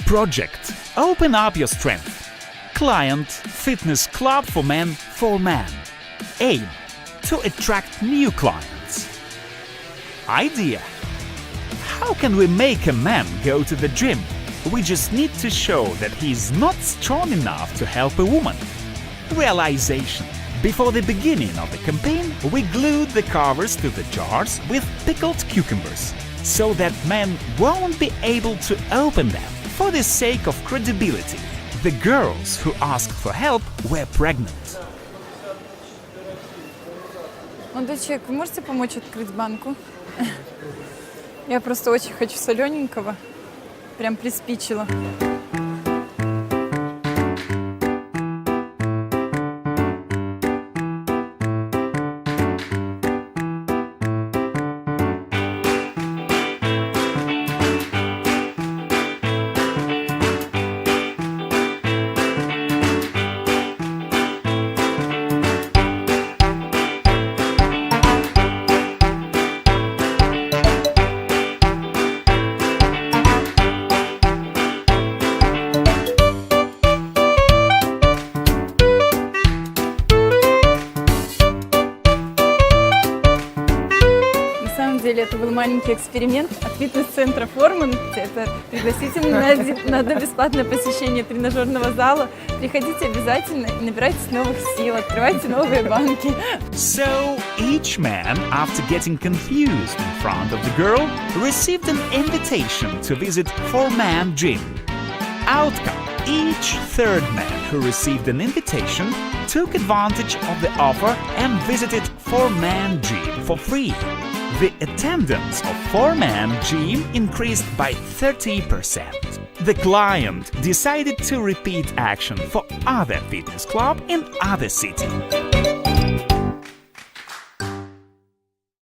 Project: Open up your strength. Client: Fitness club for men, Formann. Aim: to attract new clients. Idea: how can we make a man go to the gym? We just need to show that he is not strong enough to help a woman. Realization: before the beginning of the campaign, we glued the covers to the jars with pickled cucumbers, so that men won't be able to open them. For the sake of credibility, the girls who asked for help were pregnant. Молодой вы можете помочь открыть банку? Я просто очень хочу солененького. Прям приспичило. Это был маленький эксперимент от фитнес-центра Formann. Это пригласительный на одно бесплатное посещение тренажерного зала. Приходите обязательно и набирайтесь новых сил, открывайте новые банки. So each man, after getting confused in front of the girl, received an invitation to visit Formann gym. Outcome: each third man who received an invitation took advantage of the offer and visited Formann gym for free. The attendance of Formann gym increased by 30%. The client decided to repeat action for other fitness club in other city.